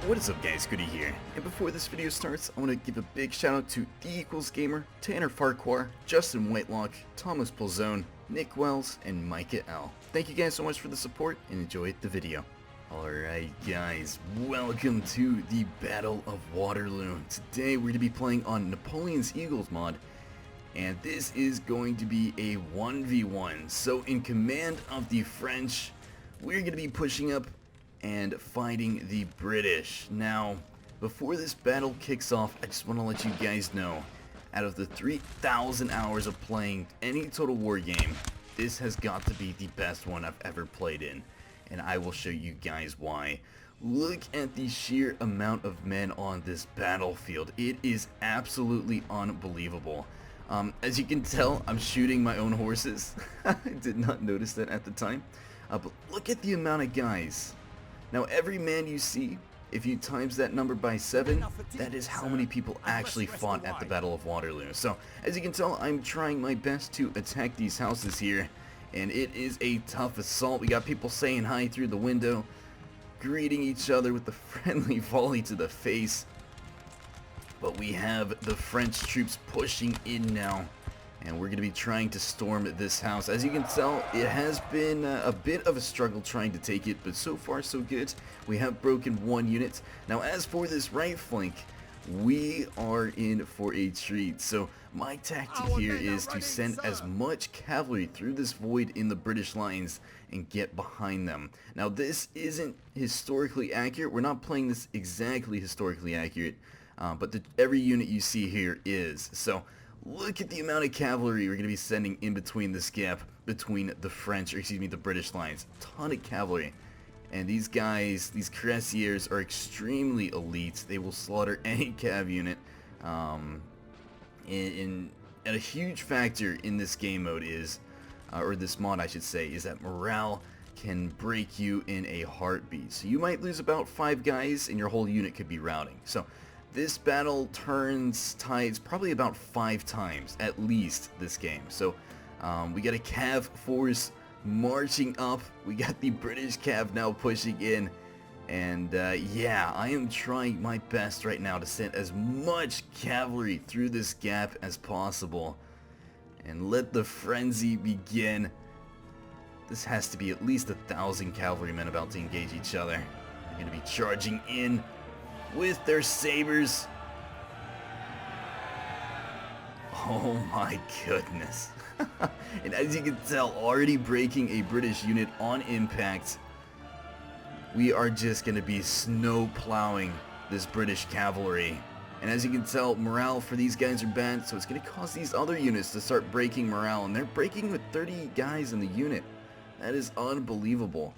What is up guys, Cody here, and before this video starts, I want to give a big shout out to D=Gamer, Tanner Farquhar, Justin Whitelock, Thomas Polzone, Nick Wells, and Micah L. Thank you guys so much for the support, and enjoy the video. Alright guys, welcome to the Battle of Waterloo. Today we're going to be playing on Napoleon's Eagles mod, and this is going to be a 1v1. So in command of the French, we're going to be pushing up and fighting the British. Now, before this battle kicks off, I just want to let you guys know, out of the 3,000 hours of playing any Total War game, this has got to be the best one I've ever played in, and I will show you guys why. Look at the sheer amount of men on this battlefield. It is absolutely unbelievable. As you can tell, I'm shooting my own horses. I did not notice that at the time. But look at the amount of guys. Now every man you see, if you times that number by 7, that is how many people actually fought at the Battle of Waterloo. So as you can tell, I'm trying my best to attack these houses here, and it is a tough assault. We got people saying hi through the window, greeting each other with a friendly volley to the face. But we have the French troops pushing in now, and we're going to be trying to storm this house. As you can tell, it has been a bit of a struggle trying to take it, but so far so good. We have broken one unit. Now as for this right flank, we are in for a treat. So my tactic here is to send as much cavalry through this void in the British lines and get behind them. Now this isn't historically accurate. We're not playing this exactly historically accurate, but every unit you see here is. So look at the amount of cavalry we're going to be sending in between this gap between the French, or excuse me, the British lines. A ton of cavalry. And these guys, these cuirassiers, are extremely elite. They will slaughter any cav unit. And a huge factor in this game mode is, or this mod I should say, is that morale can break you in a heartbeat. So you might lose about 5 guys and your whole unit could be routing. So this battle turns tides probably about 5 times, at least, this game. So, we got a cav force marching up. We got the British cav now pushing in. And, yeah, I am trying my best right now to send as much cavalry through this gap as possible. And let the frenzy begin. This has to be at least 1,000 cavalrymen about to engage each other. They're going to be charging in with their sabers. Oh my goodness. And as you can tell, already breaking a British unit on impact. We are just going to be snow plowing this British cavalry. And as you can tell, morale for these guys are bad, so it's going to cause these other units to start breaking morale. And they're breaking with 30 guys in the unit. That is unbelievable.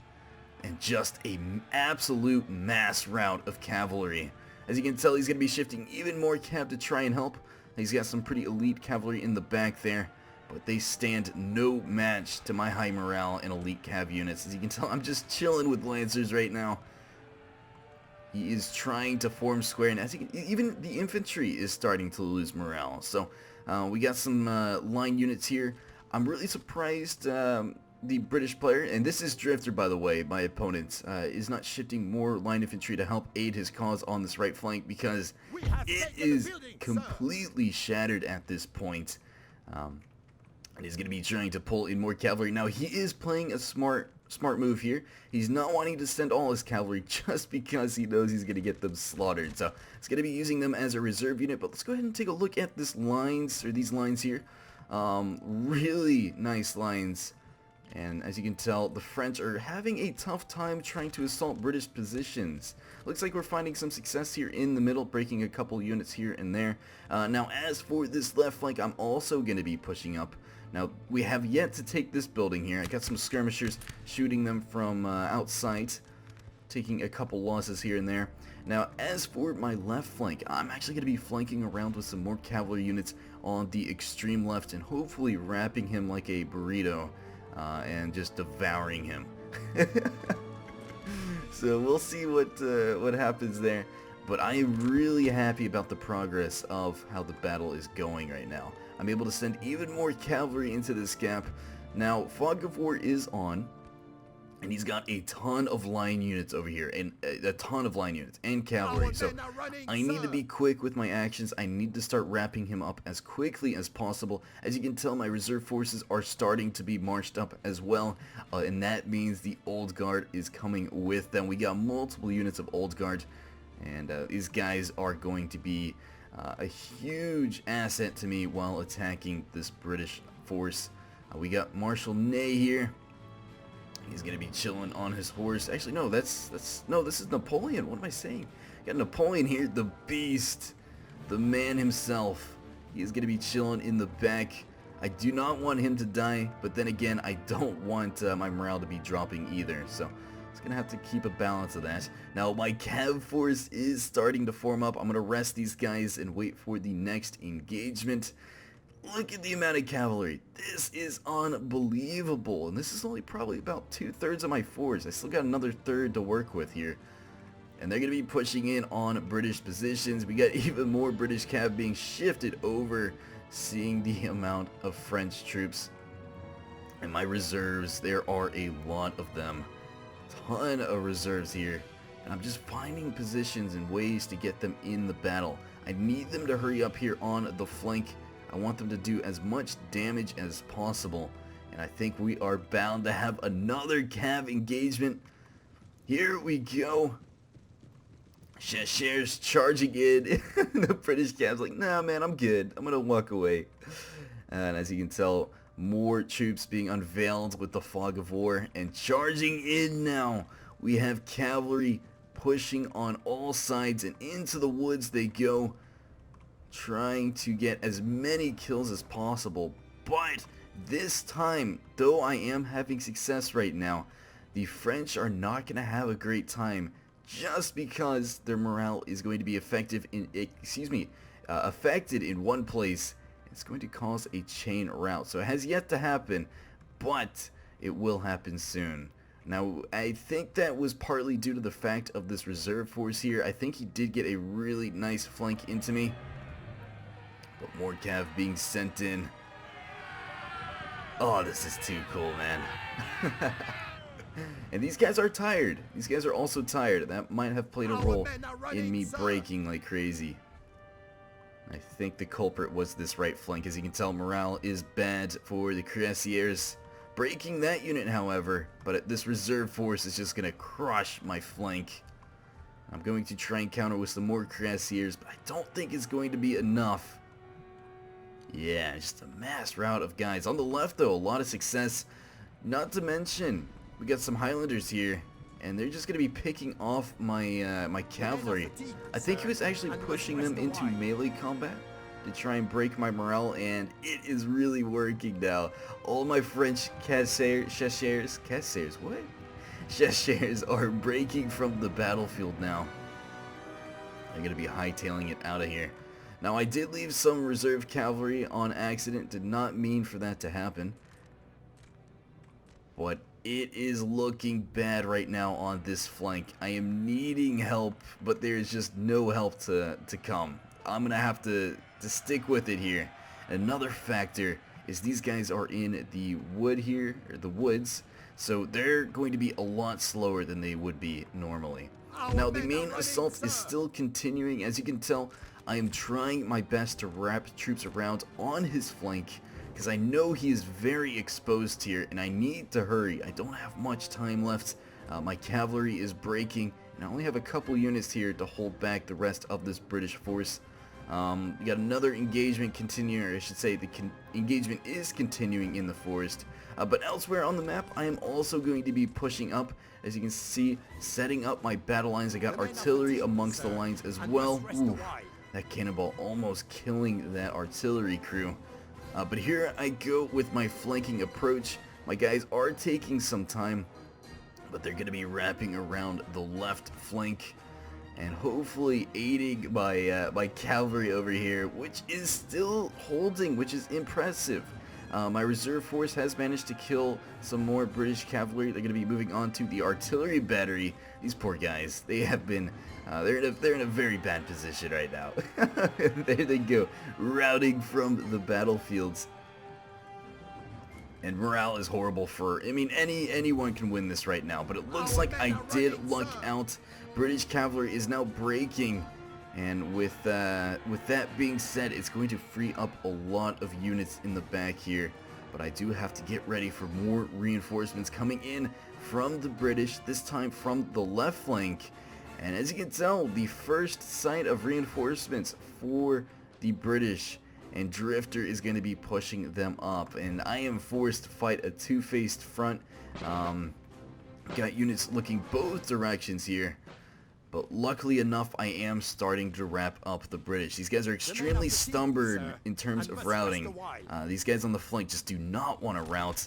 And just an absolute mass rout of cavalry. As you can tell, he's going to be shifting even more cav to try and help. He's got some pretty elite cavalry in the back there, but they stand no match to my high morale and elite cav units. As you can tell, I'm just chilling with lancers right now. He is trying to form square, and as you can, even the infantry is starting to lose morale. So we got some line units here. I'm really surprised the British player, and this is Drifter by the way, my opponent, is not shifting more line infantry to help aid his cause on this right flank, because it is completely shattered at this point. And he's going to be trying to pull in more cavalry. Now he is playing a smart move here. He's not wanting to send all his cavalry just because he knows he's going to get them slaughtered. So he's going to be using them as a reserve unit. But let's go ahead and take a look at these lines here. Really nice lines. And as you can tell, the French are having a tough time trying to assault British positions. Looks like we're finding some success here in the middle, breaking a couple units here and there. Now as for this left flank, I'm also going to be pushing up. Now we have yet to take this building here. I got some skirmishers shooting them from outside, taking a couple losses here and there. Now as for my left flank, I'm actually going to be flanking around with some more cavalry units on the extreme left and hopefully wrapping him like a burrito. And just devouring him. So we'll see what happens there. But I am really happy about the progress of how the battle is going right now. I'm able to send even more cavalry into this gap. Now, Fog of War is on. And he's got a ton of line units over here, and a ton of line units, and cavalry. So I need to be quick with my actions. I need to start wrapping him up as quickly as possible. As you can tell, my reserve forces are starting to be marched up as well, and that means the old guard is coming with them. We got multiple units of old guard, and these guys are going to be a huge asset to me while attacking this British force. We got Marshal Ney here. He's gonna be chilling on his horse. Actually, no, this is Napoleon. What am I saying? Got Napoleon here, the beast, the man himself. He is gonna be chilling in the back. I do not want him to die, but then again, I don't want my morale to be dropping either. So it's gonna have to keep a balance of that. Now, my cav force is starting to form up. I'm gonna rest these guys and wait for the next engagement. Look at the amount of cavalry. This is unbelievable. And this is only probably about 2/3 of my force. I still got another third to work with here. And they're going to be pushing in on British positions. We got even more British cav being shifted over, seeing the amount of French troops. And my reserves, there are a lot of them. Ton of reserves here. And I'm just finding positions and ways to get them in the battle. I need them to hurry up here on the flank. I want them to do as much damage as possible, and I think we are bound to have another cav engagement. Here we go. Cheshire's charging in. The British cav's like, nah man, I'm good. I'm gonna walk away. And as you can tell, more troops being unveiled with the fog of war and charging in now. We have cavalry pushing on all sides, and into the woods they go, trying to get as many kills as possible. But this time, though I am having success right now, the French are not going to have a great time, just because their morale is going to be affected in one place. It's going to cause a chain rout. So it has yet to happen, but it will happen soon. Now, I think that was partly due to the fact of this reserve force here. I think he did get a really nice flank into me. But more cav being sent in. Oh, this is too cool, man. And these guys are tired. These guys are also tired. That might have played a role in me breaking like crazy. I think the culprit was this right flank. As you can tell, morale is bad for the cuirassiers. Breaking that unit, however, but this reserve force is just going to crush my flank. I'm going to try and counter with some more cuirassiers, but I don't think it's going to be enough. Yeah, just a mass rout of guys. On the left, though, a lot of success. Not to mention, we got some Highlanders here, and they're just going to be picking off my my cavalry. I think he was actually pushing them into melee combat to try and break my morale, and it is really working now. All my French chasseurs are breaking from the battlefield now. I'm going to be hightailing it out of here. Now, I did leave some reserve cavalry on accident. Did not mean for that to happen. But it is looking bad right now on this flank. I am needing help, but there is just no help to come. I'm going to have to stick with it here. Another factor is these guys are in the wood here, or the woods, so they're going to be a lot slower than they would be normally. Now, the main assault is still continuing. As you can tell, I am trying my best to wrap troops around on his flank, because I know he is very exposed here, and I need to hurry. I don't have much time left. My cavalry is breaking, and I only have a couple units here to hold back the rest of this British force. We got another engagement continuing, or I should say the engagement is continuing in the forest. But elsewhere on the map, I am also going to be pushing up. As you can see, setting up my battle lines. I got artillery amongst the lines as well. Ooh, that cannonball almost killing that artillery crew. But here I go with my flanking approach. My guys are taking some time, but they're going to be wrapping around the left flank and hopefully aiding my cavalry over here, which is still holding, which is impressive. My reserve force has managed to kill some more British cavalry. They're going to be moving on to the artillery battery. These poor guys, they have been, they're in a very bad position right now. There they go, routing from the battlefields. And morale is horrible for, I mean, anyone can win this right now, but it looks like I did luck out. British cavalry is now breaking, and with that being said, it's going to free up a lot of units in the back here. But I do have to get ready for more reinforcements coming in from the British, this time from the left flank. And as you can tell, the first sight of reinforcements for the British, and Drifter is going to be pushing them up, and I am forced to fight a two-faced front. Got units looking both directions here, but luckily enough I am starting to wrap up the British. These guys are extremely stubborn in terms of routing. These guys on the flank just do not want to rout,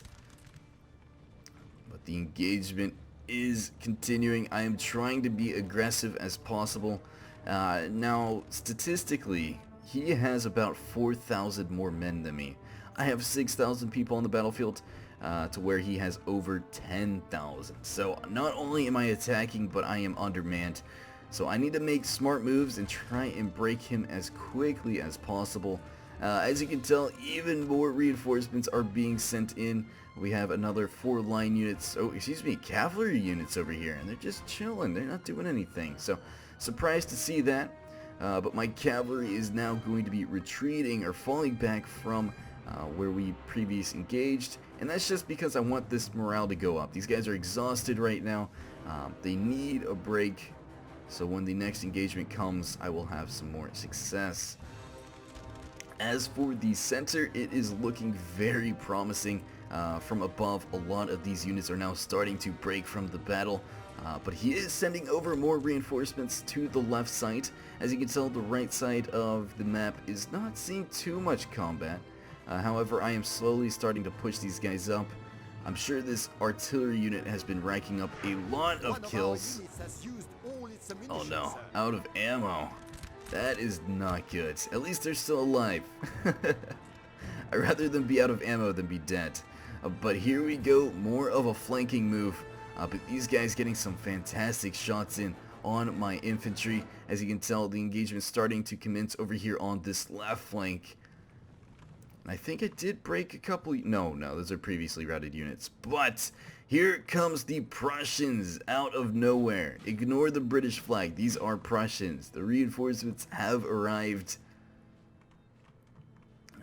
but the engagement is continuing. I am trying to be aggressive as possible. Now statistically, he has about 4,000 more men than me. I have 6,000 people on the battlefield, to where he has over 10,000. So not only am I attacking, but I am undermanned. So I need to make smart moves and try and break him as quickly as possible. As you can tell, even more reinforcements are being sent in. We have another 4 line units, cavalry units over here, and they're just chilling. They're not doing anything. So surprised to see that. But my cavalry is now going to be retreating or falling back from where we previously engaged, and that's just because I want this morale to go up. These guys are exhausted right now. They need a break, so when the next engagement comes, I will have some more success. As for the center, it is looking very promising. From above, a lot of these units are now starting to break from the battle. But he is sending over more reinforcements to the left side. As you can tell, the right side of the map is not seeing too much combat. However, I am slowly starting to push these guys up. I'm sure this artillery unit has been racking up a lot of kills. Oh no, out of ammo. That is not good. At least they're still alive. I'd rather them be out of ammo than be dead. But here we go, more of a flanking move. But these guys getting some fantastic shots in on my infantry. As you can tell, the engagement's starting to commence over here on this left flank. I think I did break a couple... No, those are previously routed units. But here comes the Prussians out of nowhere. Ignore the British flag. These are Prussians. The reinforcements have arrived.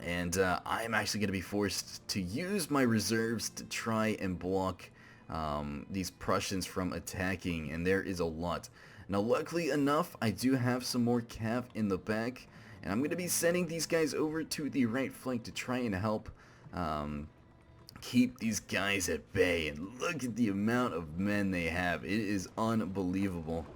And I'm actually going to be forced to use my reserves to try and block these Prussians from attacking, and there is a lot. Now luckily enough, I do have some more cav in the back, and I'm going to be sending these guys over to the right flank to try and help keep these guys at bay. And look at the amount of men they have. It is unbelievable.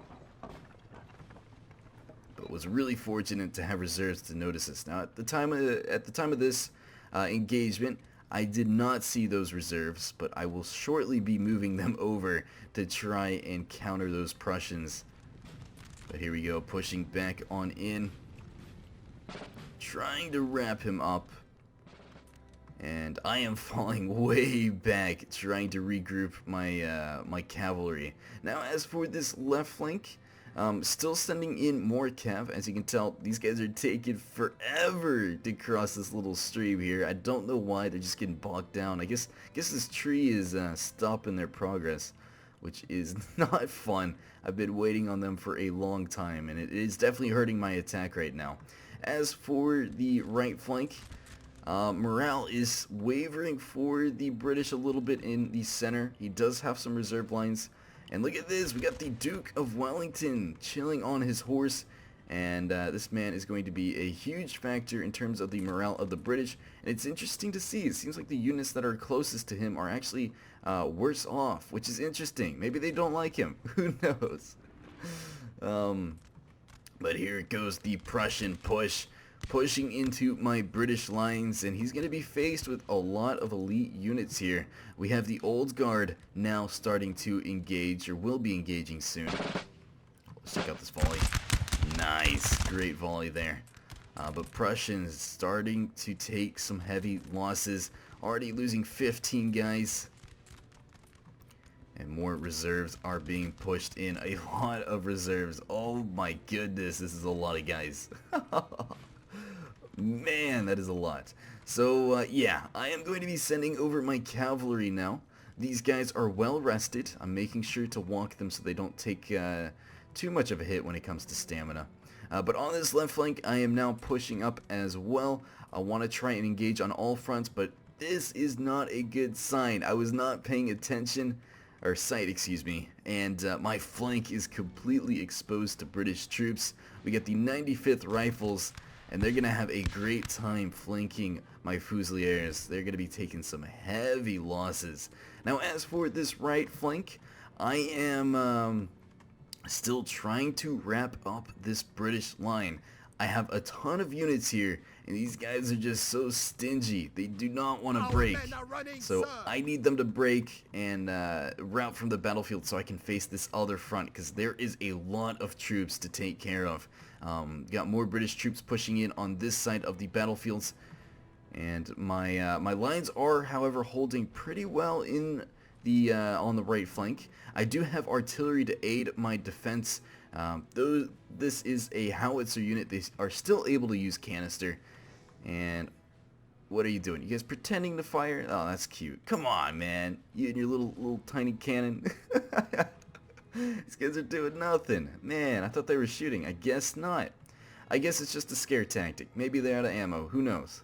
But was really fortunate to have reserves to notice this. Now at the time of this engagement, I did not see those reserves, but I will shortly be moving them over to try and counter those Prussians. But here we go, pushing back on in, trying to wrap him up, and I am falling way back, trying to regroup my my cavalry. Now as for this left flank, still sending in more cav. As you can tell, these guys are taking forever to cross this little stream here. I don't know why, they're just getting bogged down. I guess this tree is stopping their progress, which is not fun. I've been waiting on them for a long time, and it is definitely hurting my attack right now. As for the right flank, morale is wavering for the British a little bit in the center. He does have some reserve lines. And look at this, we got the Duke of Wellington chilling on his horse, and this man is going to be a huge factor in terms of the morale of the British. And it's interesting to see, it seems like the units that are closest to him are actually worse off, which is interesting. Maybe they don't like him, who knows. But here goes the Prussian pushing into my British lines, and he's going to be faced with a lot of elite units here. We have the Old Guard now starting to engage, or will be engaging soon. Let's check out this volley. Nice, great volley there. But Prussians starting to take some heavy losses, already losing 15 guys. And more reserves are being pushed in, a lot of reserves. Oh my goodness, this is a lot of guys. Man, that is a lot. So, yeah, I am going to be sending over my cavalry now. These guys are well rested. I'm making sure to walk them so they don't take too much of a hit when it comes to stamina. But on this left flank, I am now pushing up as well. I want to try and engage on all fronts, but this is not a good sign. I was not paying attention, or sight, excuse me, and my flank is completely exposed to British troops. We get the 95th Rifles, and they're going to have a great time flanking my Fusiliers. They're going to be taking some heavy losses. Now, as for this right flank, I am still trying to wrap up this British line. I have a ton of units here, and these guys are just so stingy. They do not want to break. So I need them to break and rout from the battlefield so I can face this other front, because there is a lot of troops to take care of. Got more British troops pushing in on this side of the battlefields, and my lines are, however, holding pretty well in the on the right flank. I do have artillery to aid my defense. Though this is a howitzer unit, they are still able to use canister. And what are you doing? You guys pretending to fire? Oh, that's cute. Come on, man. You and your little tiny cannon. These guys are doing nothing. Man, I thought they were shooting. I guess not. I guess it's just a scare tactic. Maybe they're out of ammo. Who knows?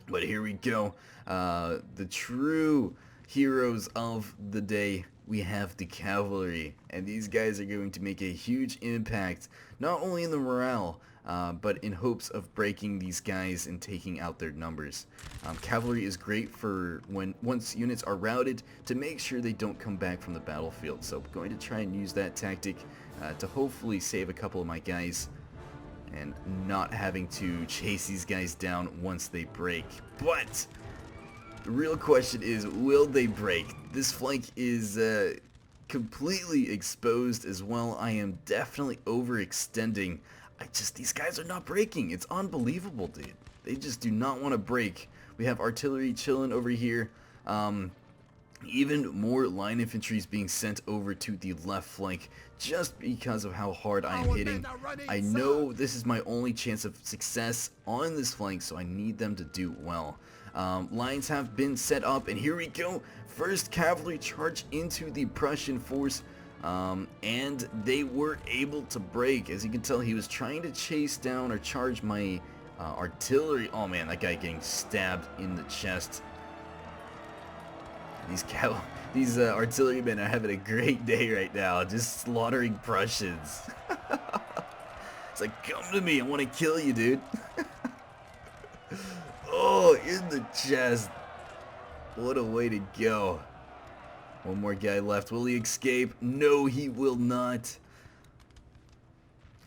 But here we go. The true heroes of the day. We have the cavalry, and these guys are going to make a huge impact, not only in the morale, but in hopes of breaking these guys and taking out their numbers. Cavalry is great for once units are routed, to make sure they don't come back from the battlefield. So I'm going to try and use that tactic to hopefully save a couple of my guys and not having to chase these guys down once they break. But the real question is, will they break? This flank is completely exposed as well. I am definitely overextending. These guys are not breaking. It's unbelievable, dude. They just do not want to break. We have artillery chilling over here. Even more line infantry is being sent over to the left flank just because of how hard I am hitting. I know this is my only chance of success on this flank, so I need them to do well. Lines have been set up, and here we go. First cavalry charge into the Prussian force, and they were able to break. As you can tell, he was trying to chase down or charge my artillery. Oh man, that guy getting stabbed in the chest. These artillerymen are having a great day right now, just slaughtering Prussians. It's like, come to me, I want to kill you, dude. Oh, in the chest. What a way to go. One more guy left. Will he escape? No, he will not.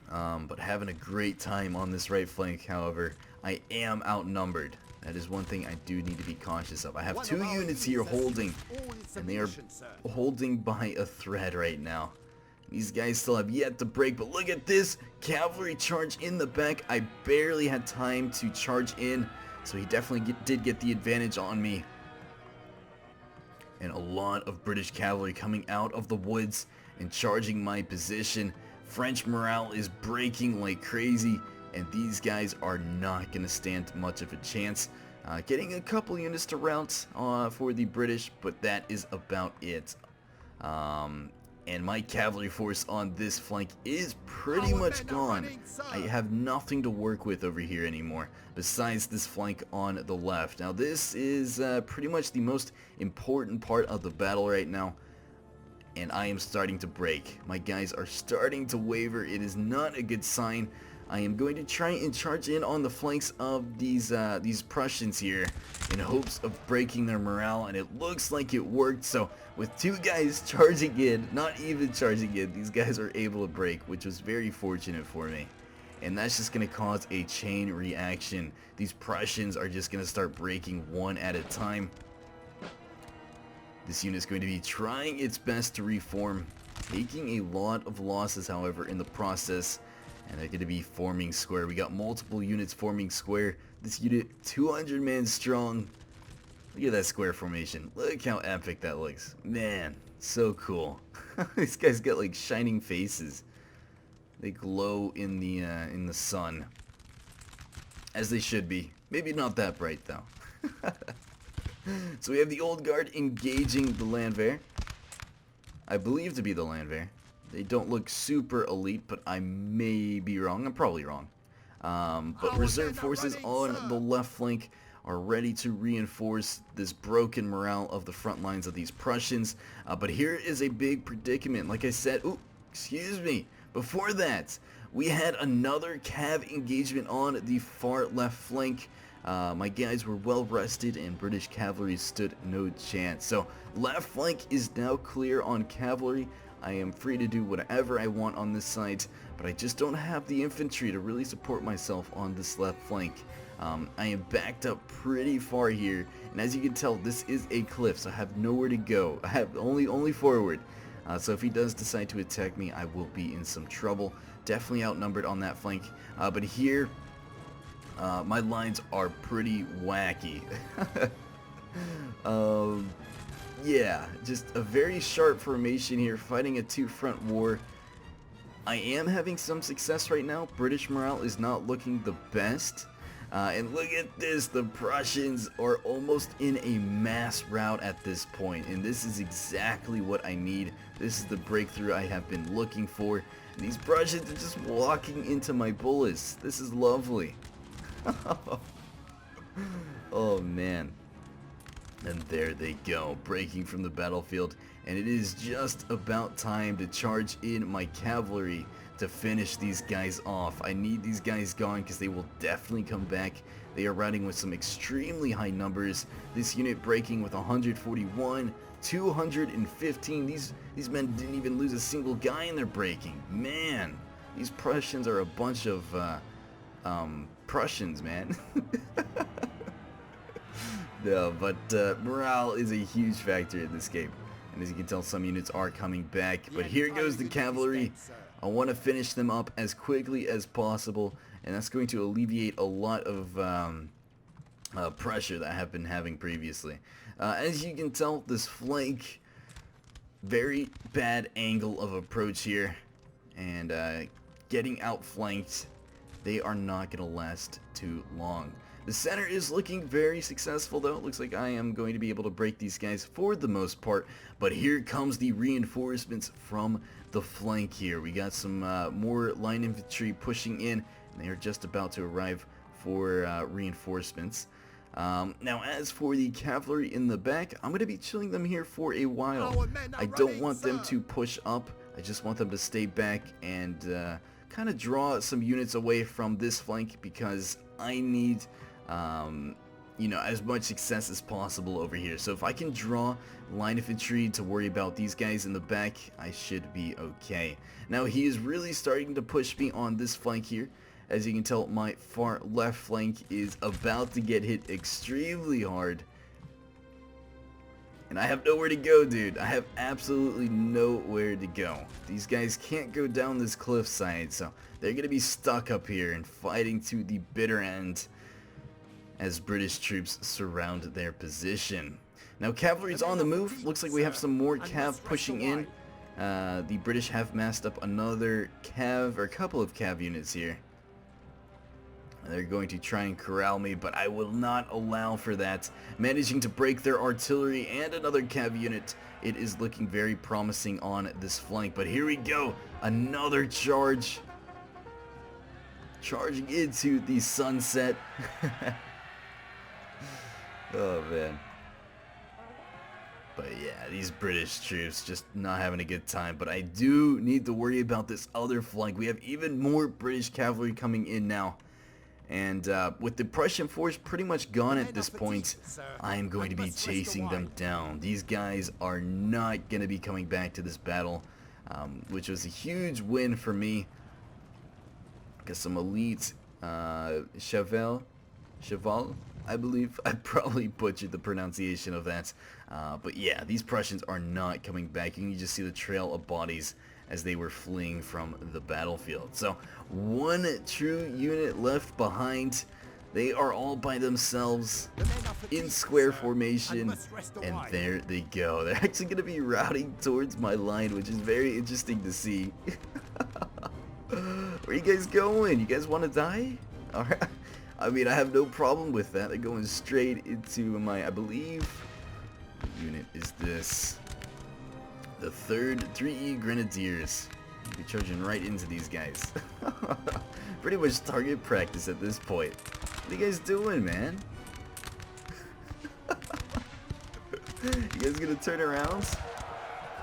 But having a great time on this right flank, however. I am outnumbered. That is one thing I do need to be cautious of. I have two units here holding, and they are holding by a thread right now. These guys still have yet to break, but look at this cavalry charge in the back. I barely had time to charge in, so he definitely did get the advantage on me. And a lot of British cavalry coming out of the woods and charging my position. French morale is breaking like crazy, and these guys are not going to stand much of a chance. Getting a couple units to rout for the British, but that is about it. And my cavalry force on this flank is pretty much gone. I have nothing to work with over here anymore, besides this flank on the left. Now this is pretty much the most important part of the battle right now, and I am starting to break. My guys are starting to waver. It is not a good sign. I am going to try and charge in on the flanks of these Prussians here in hopes of breaking their morale, and it looks like it worked. So with two guys charging in, not even charging in, these guys are able to break, which was very fortunate for me. And that's just going to cause a chain reaction. These Prussians are just going to start breaking one at a time. This unit is going to be trying its best to reform, taking a lot of losses, however, in the process. And they're going to be forming square. We got multiple units forming square. This unit, 200 men strong. Look at that square formation. Look how epic that looks. Man, so cool. These guys got like shining faces. They glow in the sun. as they should be. Maybe not that bright though. So we have the old guard engaging the Landwehr. I believe to be the Landwehr. They don't look super elite, but I may be wrong. I'm probably wrong. But reserve forces on the left flank are ready to reinforce this broken morale of the front lines of these Prussians. But here is a big predicament. Like I said, ooh, excuse me. Before that, we had another cav engagement on the far left flank. My guys were well rested and British cavalry stood no chance. So left flank is now clear on cavalry. I am free to do whatever I want on this side, but I just don't have the infantry to really support myself on this left flank. I am backed up pretty far here, and as you can tell, this is a cliff, so I have nowhere to go. I have only forward. So if he does decide to attack me, I will be in some trouble. Definitely outnumbered on that flank, but here, my lines are pretty wacky. Yeah, just a very sharp formation here, fighting a two-front war. I am having some success right now. British morale is not looking the best. And look at this, the Prussians are almost in a mass rout at this point, and this is exactly what I need. This is the breakthrough I have been looking for. And these Prussians are just walking into my bullets. This is lovely. Oh man. And there they go, breaking from the battlefield, and it is just about time to charge in my cavalry to finish these guys off. I need these guys gone because they will definitely come back. They are routing with some extremely high numbers. This unit breaking with 141, 215. These men didn't even lose a single guy in their breaking. Man, these Prussians are a bunch of Prussians, man. No, but morale is a huge factor in this game. And as you can tell, some units are coming back. But here goes the cavalry. I want to finish them up as quickly as possible. And that's going to alleviate a lot of pressure that I have been having previously. As you can tell, this flank, very bad angle of approach here. And getting outflanked, they are not going to last too long. The center is looking very successful though. It looks like I am going to be able to break these guys for the most part. But here comes the reinforcements from the flank here. We got some more line infantry pushing in. And they are just about to arrive for reinforcements. Now as for the cavalry in the back, I'm going to be chilling them here for a while. I don't want them to push up. I just want them to stay back and kind of draw some units away from this flank because I need you know, as much success as possible over here. So if I can draw line infantry to worry about these guys in the back, I should be okay. Now he is really starting to push me on this flank here. As you can tell, my far left flank is about to get hit extremely hard. And I have nowhere to go, dude. I have absolutely nowhere to go. These guys can't go down this cliffside, so they're going to be stuck up here and fighting to the bitter end as British troops surround their position. Now cavalry's on the move. Looks like we have some more cav pushing in. The British have massed up another cav, or a couple of cav units here. They're going to try and corral me, but I will not allow for that. Managing to break their artillery and another cav unit. It is looking very promising on this flank, but here we go. Another charge. Charging into the sunset. Oh man. But yeah, these British troops just not having a good time. But I do need to worry about this other flank. We have even more British cavalry coming in now. And with the Prussian force pretty much gone at this point, I am going to be chasing them down. These guys are not going to be coming back to this battle, which was a huge win for me. Got some elite Cheval, I believe. I probably butchered the pronunciation of that. But yeah, these Prussians are not coming back. You can just see the trail of bodies as they were fleeing from the battlefield. So one true unit left behind. They are all by themselves in square formation, and there they go. They're actually going to be routing towards my line, which is very interesting to see. Where are you guys going? You guys want to die? Alright. I mean, I have no problem with that. They're going straight into my, I believe, what unit is this? The 3rd 3E Grenadiers. Be charging right into these guys. Pretty much target practice at this point. What are you guys doing, man? You guys gonna turn around?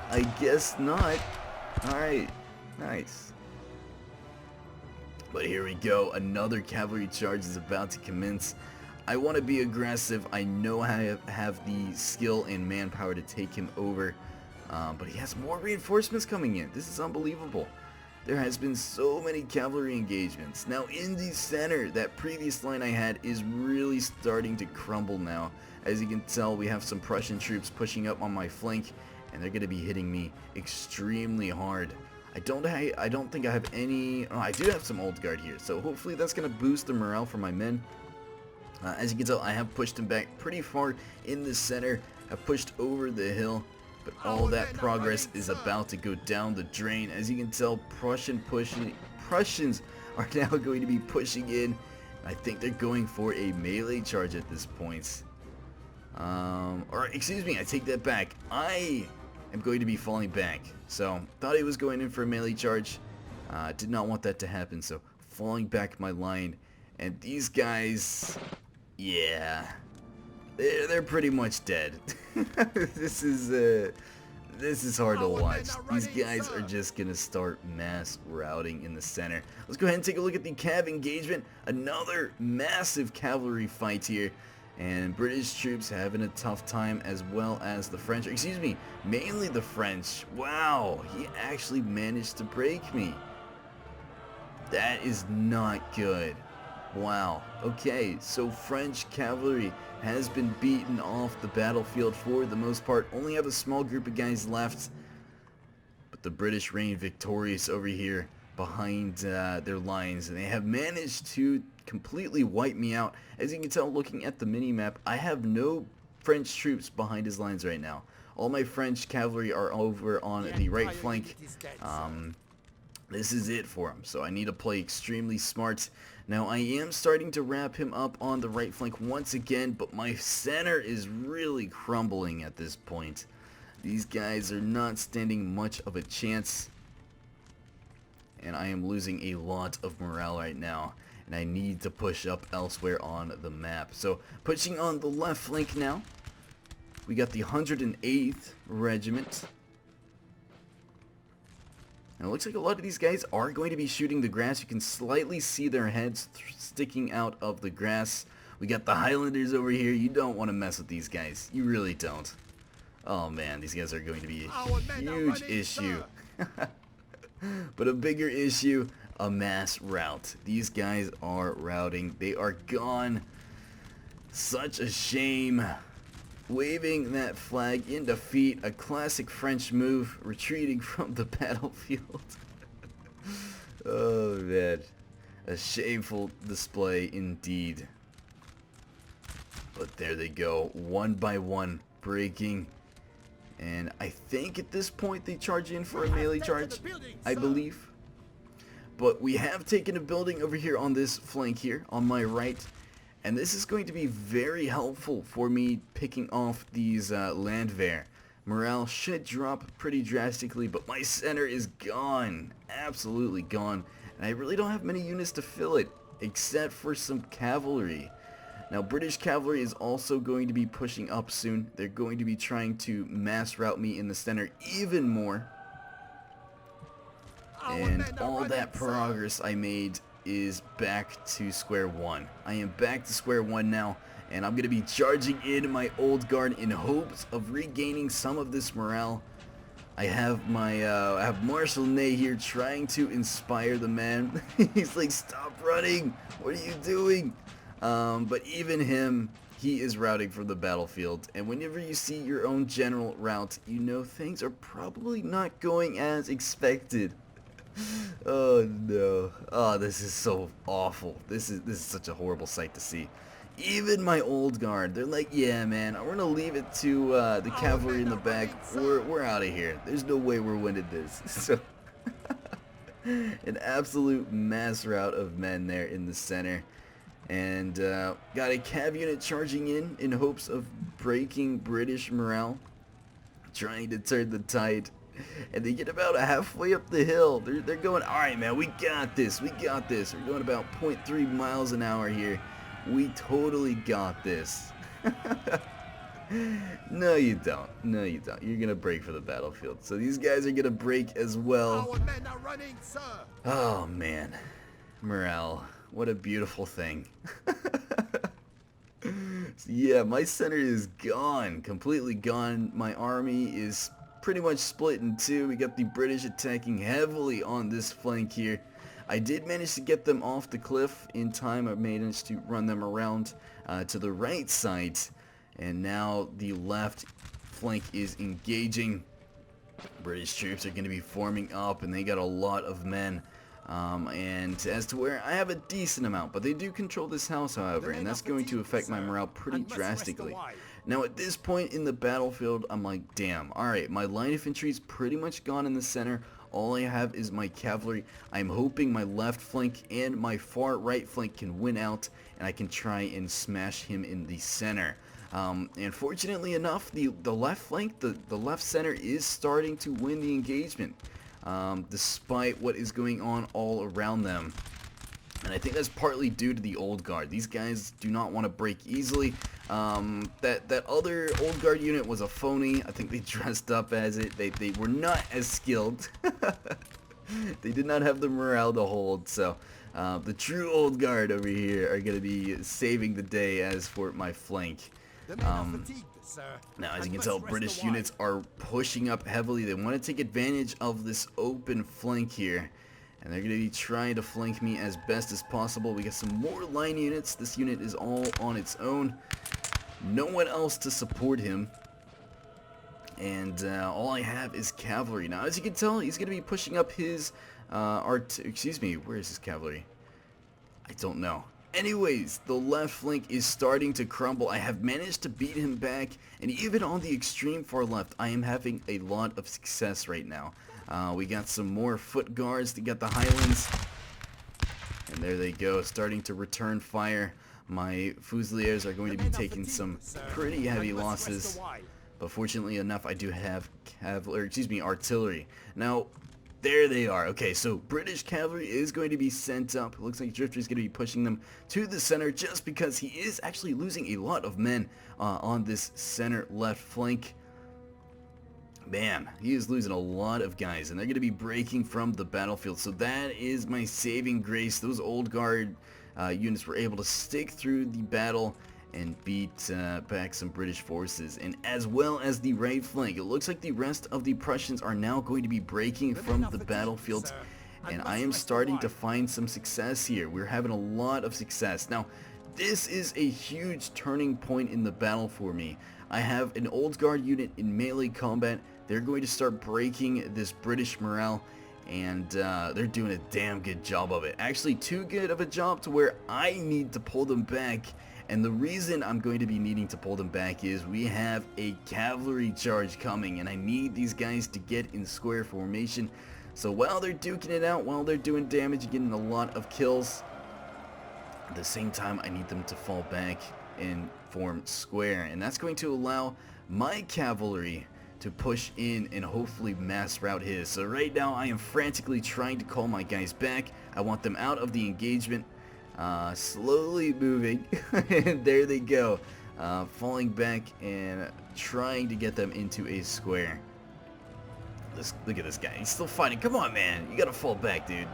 I guess not. Alright, nice. But here we go, another cavalry charge is about to commence. I want to be aggressive. I know I have the skill and manpower to take him over. But he has more reinforcements coming in. This is unbelievable. There has been so many cavalry engagements. Now in the center, that previous line I had is really starting to crumble now. As you can tell, we have some Prussian troops pushing up on my flank, and they're going to be hitting me extremely hard. I don't think I have any. Oh, I do have some old guard here, so hopefully that's going to boost the morale for my men. As you can tell, I have pushed them back pretty far in the center. I've pushed over the hill. But all that progress is about to go down the drain. As you can tell, Prussians are now going to be pushing in. I think they're going for a melee charge at this point. Or excuse me, I take that back. I am going to be falling back. So, thought he was going in for a melee charge. Did not want that to happen, so falling back my line. And these guys, yeah, they're pretty much dead. This is hard to watch. These guys are just gonna start mass routing in the center. Let's go ahead and take a look at the cav engagement. Another massive cavalry fight here, and British troops having a tough time, as well as the French. Excuse me, mainly the French. Wow, he actually managed to break me. That is not good. Wow. Okay, so French cavalry has been beaten off the battlefield for the most part. Only have a small group of guys left, but the British reign victorious over here behind their lines, and they have managed to completely wipe me out. As you can tell, looking at the mini-map, I have no French troops behind his lines right now. All my French cavalry are over on the right flank. This is it for him, so I need to play extremely smart. Now, I am starting to wrap him up on the right flank once again, but my center is really crumbling at this point. These guys are not standing much of a chance, and I am losing a lot of morale right now, and I need to push up elsewhere on the map. So, pushing on the left flank now, we got the 108th Regiment. And it looks like a lot of these guys are going to be shooting the grass. You can slightly see their heads sticking out of the grass. We got the Highlanders over here. You don't want to mess with these guys. You really don't. Oh man, these guys are going to be a huge issue. But a bigger issue, a mass rout. These guys are routing. They are gone. Such a shame. Waving that flag in defeat, a classic French move, retreating from the battlefield. Oh man, a shameful display indeed. But there they go, one by one, breaking. And I think at this point they charge in for a melee charge, I believe. But we have taken a building over here on this flank here, on my right. And this is going to be very helpful for me picking off these Landwehr. Morale should drop pretty drastically, but my center is gone. Absolutely gone. And I really don't have many units to fill it, except for some cavalry. Now, British cavalry is also going to be pushing up soon. They're going to be trying to mass rout me in the center even more. And all that progress I made is back to square one. I am back to square one now, and I'm going to be charging in my old guard in hopes of regaining some of this morale. I have my I have Marshal Ney here trying to inspire the man. He's like, stop running, what are you doing? But even him, he is routing from the battlefield, and whenever you see your own general rout, you know things are probably not going as expected. Oh no. Oh, this is so awful. This is such a horrible sight to see. Even my old guard, they're like, yeah man, we're gonna leave it to the cavalry in the back. We're out of here. There's no way we're winning this. So an absolute mass rout of men there in the center. And got a cav unit charging in hopes of breaking British morale, trying to turn the tide. And they get about halfway up the hill. They're going, alright man, we got this, we got this. We're going about 0.3 miles an hour here. We totally got this. No you don't, no you don't. You're gonna break for the battlefield. So these guys are gonna break as well. Our men are running, sir. Oh man, morale, what a beautiful thing. So, yeah, my center is gone, completely gone. My army is pretty much split in two. We got the British attacking heavily on this flank here. I did manage to get them off the cliff in time. I managed to run them around to the right side, and now the left flank is engaging. British troops are going to be forming up, and they got a lot of men. And as to where I have a decent amount, but they do control this house, however, and that's going to affect my morale pretty drastically. Now at this point in the battlefield, I'm like, damn, alright, my line infantry is pretty much gone in the center. All I have is my cavalry. I'm hoping my left flank and my far right flank can win out, and I can try and smash him in the center. And fortunately enough, the left flank, the left center is starting to win the engagement. Despite what is going on all around them. And I think that's partly due to the old guard. These guys do not want to break easily. That other old guard unit was a phony. I think they dressed up as it. They were not as skilled. They did not have the morale to hold. So the true old guard over here are going to be saving the day as for my flank. Now, as you can tell, British units are pushing up heavily. They want to take advantage of this open flank here, and they're going to be trying to flank me as best as possible. We got some more line units. This unit is all on its own. No one else to support him, and all I have is cavalry. Now, as you can tell, he's going to be pushing up his where is his cavalry? I don't know. Anyways, the left flank is starting to crumble. I have managed to beat him back, and even on the extreme far left, I am having a lot of success right now. We got some more foot guards to get the Highlands, and there they go, starting to return fire. My Fusiliers are going to be taking some pretty heavy losses, but fortunately enough, I do have artillery. Now, there they are. Okay, so British cavalry is going to be sent up. It looks like Drifter is going to be pushing them to the center just because he is actually losing a lot of men on this center left flank. Man, he is losing a lot of guys, and they're going to be breaking from the battlefield. So that is my saving grace. Those old guard units were able to stick through the battle and beat back some British forces, and as well as the right flank. It looks like the rest of the Prussians are now going to be breaking from the battlefield, and I am starting to find some success here. We're having a lot of success. Now, this is a huge turning point in the battle for me. I have an old guard unit in melee combat. They're going to start breaking this British morale, and they're doing a damn good job of it. Actually, too good of a job to where I need to pull them back. And the reason I'm going to be needing to pull them back is we have a cavalry charge coming, and I need these guys to get in square formation. So while they're duking it out, while they're doing damage and getting a lot of kills, at the same time I need them to fall back and form square. And that's going to allow my cavalry to push in and hopefully mass rout his. So right now I am frantically trying to call my guys back. I want them out of the engagement. Slowly moving, and there they go, falling back and trying to get them into a square. Look at this guy, he's still fighting. Come on, man, you gotta fall back, dude.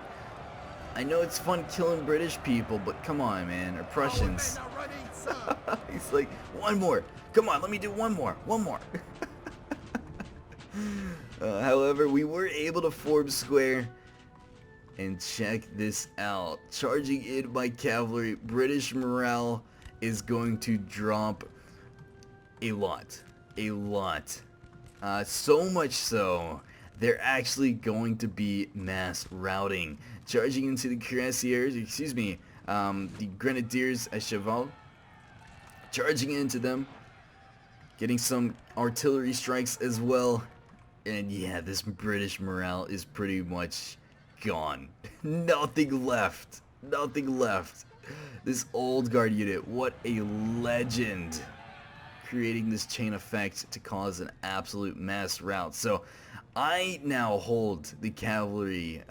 I know it's fun killing British people, but come on, man, or Prussians. He's like, one more, come on, let me do one more. However, we were able to form square. And check this out. Charging in my cavalry, British morale is going to drop a lot. So much so, they're actually going to be mass routing. Charging into the cuirassiers, the grenadiers à cheval. Charging into them. Getting some artillery strikes as well. And yeah, this British morale is pretty much gone. Nothing left. This old guard unit, what a legend. Creating this chain effect to cause an absolute mass rout. So I now hold the cavalry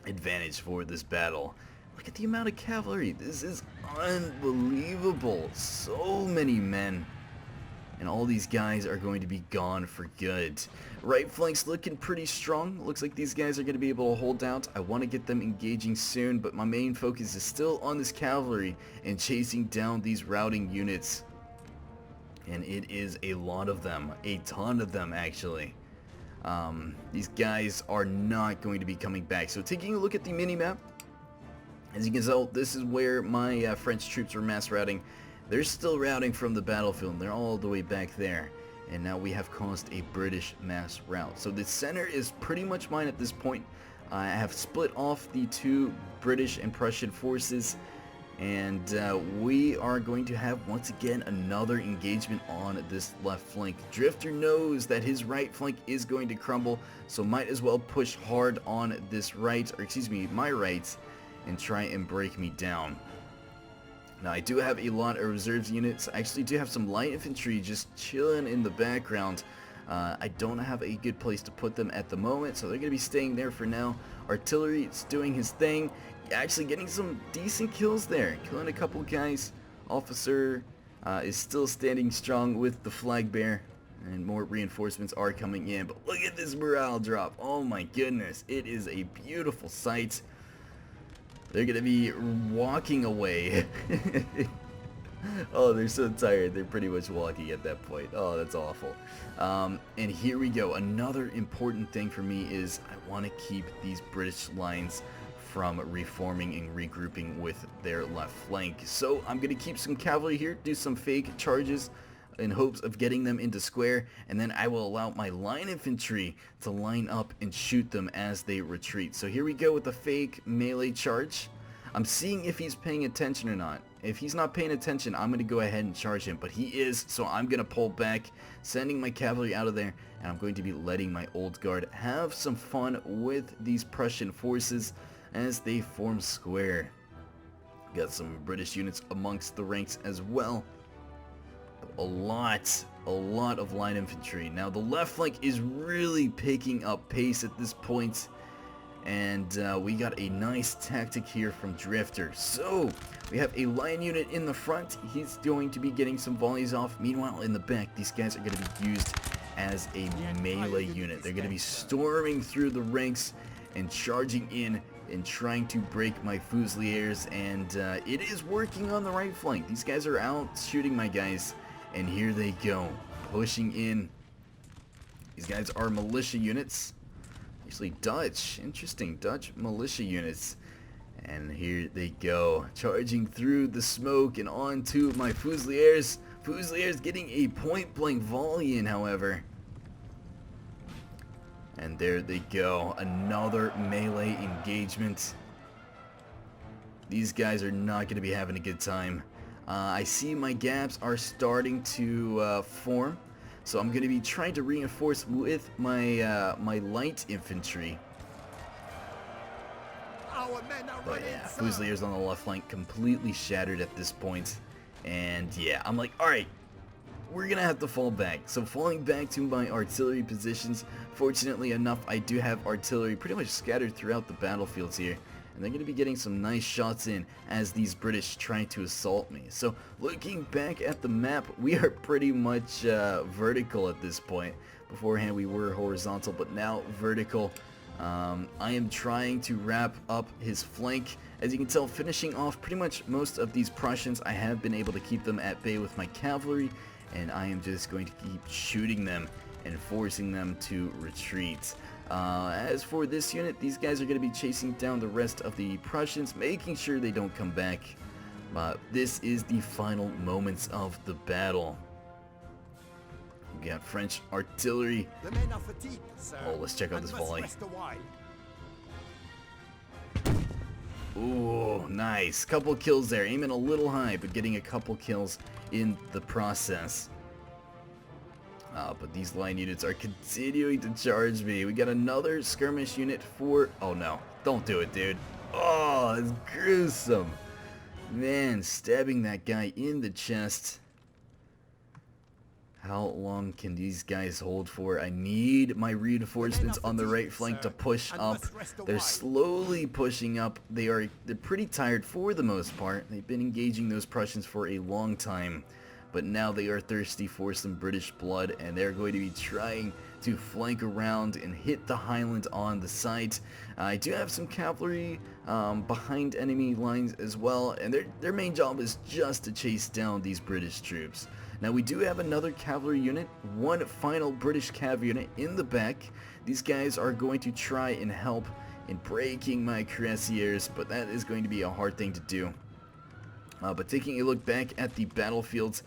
advantage for this battle. Look at the amount of cavalry. This is unbelievable. So many men. And all these guys are going to be gone for good. Right flank's looking pretty strong. Looks like these guys are going to be able to hold out. I want to get them engaging soon, but my main focus is still on this cavalry and chasing down these routing units. And it is a lot of them. A ton of them, actually. These guys are not going to be coming back. So taking a look at the mini-map, as you can tell, this is where my French troops were mass routing. They're still routing from the battlefield. They're all the way back there. And now we have caused a British mass rout. So the center is pretty much mine at this point. I have split off the two British and Prussian forces. And we are going to have, once again, another engagement on this left flank. Drifter knows that his right flank is going to crumble, so might as well push hard on this right, or excuse me, my right, and try and break me down. Now, I do have a lot of reserves units. I actually do have some light infantry just chilling in the background. I don't have a good place to put them at the moment, so they're going to be staying there for now. Artillery is doing his thing. Actually getting some decent kills there. Killing a couple guys. Officer is still standing strong with the flag bearer. And more reinforcements are coming in. But look at this morale drop. Oh my goodness. It is a beautiful sight. They're going to be walking away. Oh, they're so tired. They're pretty much walking at that point. Oh, that's awful. And here we go. Another important thing for me is I want to keep these British lines from reforming and regrouping with their left flank. So I'm going to keep some cavalry here, do some fake charges in hopes of getting them into square, and then I will allow my line infantry to line up and shoot them as they retreat. So here we go with the fake melee charge. I'm seeing if he's paying attention or not. If he's not paying attention, I'm going to go ahead and charge him, but he is, so I'm going to pull back, sending my cavalry out of there, and I'm going to be letting my old guard have some fun with these Prussian forces as they form square. Got some British units amongst the ranks as well. A lot of line infantry. Now the left flank is really picking up pace at this point, and we got a nice tactic here from Drifter. So we have a line unit in the front. He's going to be getting some volleys off. Meanwhile, in the back, these guys are going to be used as a melee unit. They're going to be storming through the ranks and charging in and trying to break my Fusiliers, and it is working on the right flank. These guys are out shooting my guys, and here they go, pushing in. These guys are militia units, actually Dutch, interesting, Dutch militia units, and here they go, charging through the smoke and onto my Fusiliers. Fusiliers getting a point-blank volley in, however. And there they go, another melee engagement. These guys are not going to be having a good time. I see my gaps are starting to form, so I'm going to be trying to reinforce with my my light infantry. But yeah, Fusiliers on the left flank completely shattered at this point. And yeah, I'm like, alright, we're gonna have to fall back. So falling back to my artillery positions. Fortunately enough, I do have artillery pretty much scattered throughout the battlefields here, and they're gonna be getting some nice shots in as these British try to assault me. So looking back at the map, we are pretty much vertical at this point. Beforehand we were horizontal, but now vertical. I am trying to wrap up his flank. As you can tell, finishing off pretty much most of these Prussians. I have been able to keep them at bay with my cavalry, and I am just going to keep shooting them and forcing them to retreat. As for this unit, these guys are going to be chasing down the rest of the Prussians, making sure they don't come back. This is the final moments of the battle. We got French artillery. The men are fatigued, sir, oh, let's check out this volley. rest a while. Ooh, nice. Couple kills there. Aiming a little high, but getting a couple kills in the process. But these line units are continuing to charge me. We got another skirmish unit for... Oh no. Don't do it, dude. Oh, it's gruesome. Man, stabbing that guy in the chest. How long can these guys hold for? I need my reinforcements on the right flank to push up. They're slowly pushing up. They're pretty tired for the most part. They've been engaging those Prussians for a long time. But now they are thirsty for some British blood, and they're going to be trying to flank around and hit the Highland on the side. I do have some cavalry behind enemy lines as well, and their main job is just to chase down these British troops. Now we do have another cavalry unit, one final British cav unit in the back. These guys are going to try and help in breaking my cuirassiers, but that is going to be a hard thing to do. But taking a look back at the battlefields,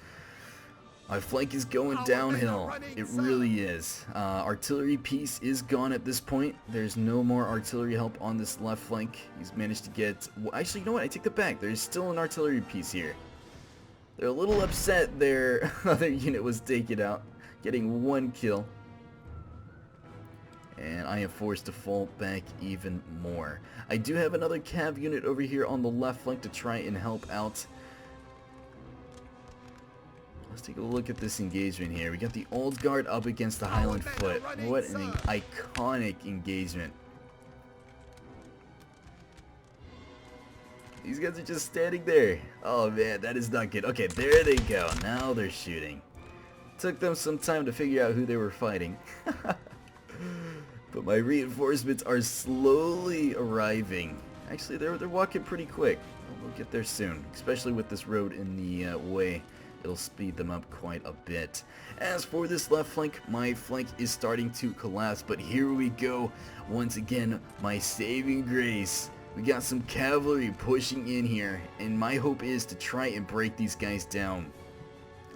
my flank is going downhill. It really is. Artillery piece is gone at this point. There's no more artillery help on this left flank. He's managed to get... Well, actually, you know what? I take that back. There's still an artillery piece here. They're a little upset their other unit was taken out, getting one kill. And I am forced to fall back even more. I do have another cav unit over here on the left flank to try and help out. Let's take a look at this engagement here. We got the Old Guard up against the Highland Foot. What an iconic engagement. These guys are just standing there. Oh man, that is not good. Okay, there they go. Now they're shooting. Took them some time to figure out who they were fighting. But my reinforcements are slowly arriving. Actually, they're walking pretty quick. We'll get there soon, especially with this road in the way. It'll speed them up quite a bit. As for this left flank, my flank is starting to collapse, but here we go. Once again, my saving grace. We got some cavalry pushing in here, and my hope is to try and break these guys down.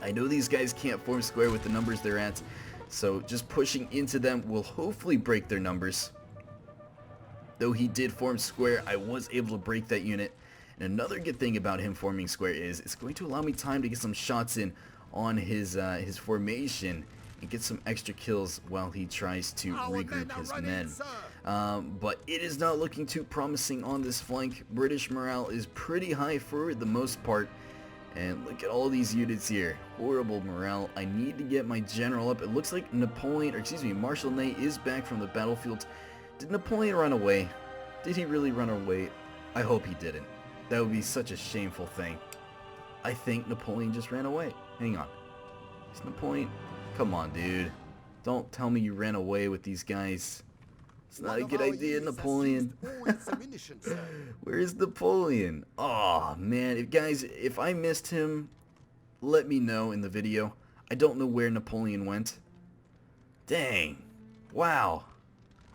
I know these guys can't form square with the numbers they're at, so just pushing into them will hopefully break their numbers. Though he did form square, I was able to break that unit. And another good thing about him forming square is it's going to allow me time to get some shots in on his formation and get some extra kills while he tries to regroup his men. But it is not looking too promising on this flank. British morale is pretty high for the most part. And look at all these units here. Horrible morale. I need to get my general up. It looks like Marshal Ney is back from the battlefield. Did Napoleon run away? Did he really run away? I hope he didn't. That would be such a shameful thing. I think Napoleon just ran away. Hang on. Is Napoleon... Come on, dude. Don't tell me you ran away with these guys. It's not a good idea, Napoleon. Where is Napoleon? Oh, man. Guys, if I missed him, let me know in the video. I don't know where Napoleon went. Dang. Wow.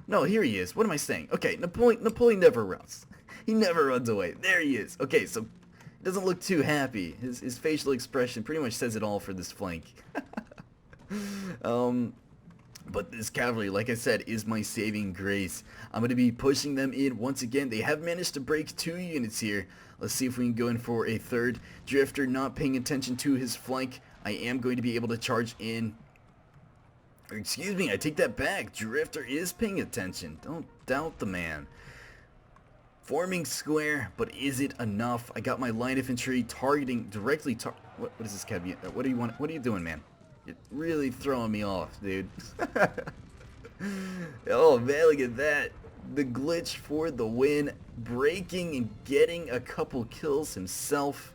No, here he is. What am I saying? Okay, Napoleon never runs. He never runs away. There he is. Okay, so he doesn't look too happy. His facial expression pretty much says it all for this flank. But this cavalry, like I said, is my saving grace. I'm going to be pushing them in once again. They have managed to break 2 units here. Let's see if we can go in for a third. Drifter not paying attention to his flank. I am going to be able to charge in. Or excuse me, I take that back. Drifter is paying attention. Don't doubt the man. Forming square, but is it enough? I got my light infantry targeting directly. What is this caveat? What do you want? What are you doing, man? You're really throwing me off, dude. Oh man, look at that. The glitch for the win, breaking and getting a couple kills himself.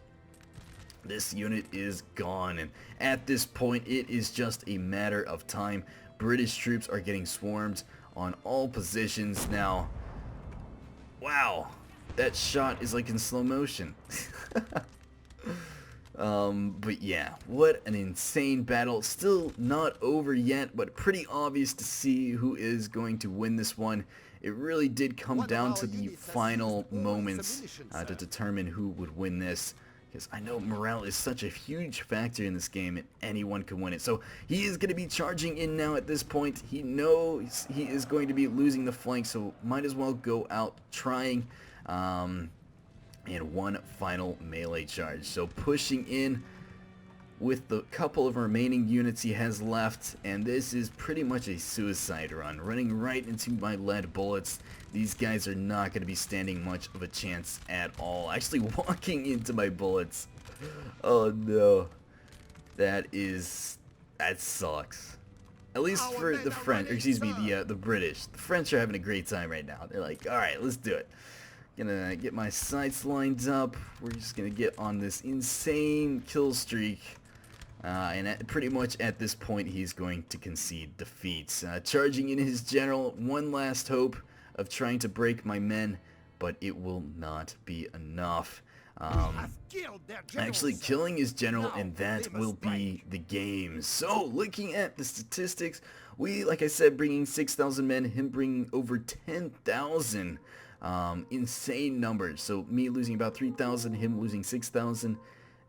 This unit is gone, and at this point it is just a matter of time. British troops are getting swarmed on all positions now. Wow, that shot is like in slow motion. But yeah, what an insane battle. Still not over yet, but pretty obvious to see who is going to win this one. It really did come down to the final moments to determine who would win this. Because I know morale is such a huge factor in this game and anyone can win it. So he is going to be charging in now at this point. He knows he is going to be losing the flank, so might as well go out trying. And one final melee charge. So pushing in. with the couple of remaining units he has left, and this is pretty much a suicide run, running right into my lead bullets. These guys are not going to be standing much of a chance at all. Actually walking into my bullets. Oh no. That sucks. At least for the French, or excuse me, the British. The French are having a great time right now. They're like, alright, let's do it. Gonna get my sights lined up. We're just gonna get on this insane kill streak. Pretty much at this point, he's going to concede defeat. Charging in his general, one last hope of trying to break my men, but it will not be enough. Actually killing his general, and that will be the game. So looking at the statistics, we, like I said, bringing 6,000 men, him bringing over 10,000. Insane numbers. So me losing about 3,000, him losing 6,000,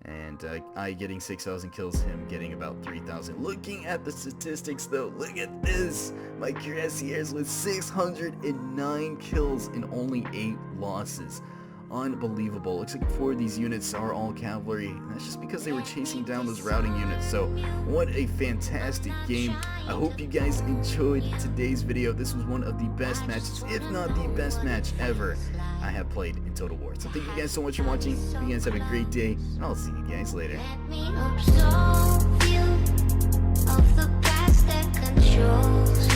and I getting 6,000 kills, him getting about 3,000. Looking at the statistics though, look at this. My cuirassiers with 609 kills and only 8 losses. Unbelievable. Looks like 4 of these units are all cavalry, and that's just because they were chasing down those routing units. So what a fantastic game. I hope you guys enjoyed today's video. This was one of the best matches, if not the best match ever I have played in Total War. So thank you guys so much for watching. You guys have a great day, and I'll see you guys later. Let me absolve you of the past that controls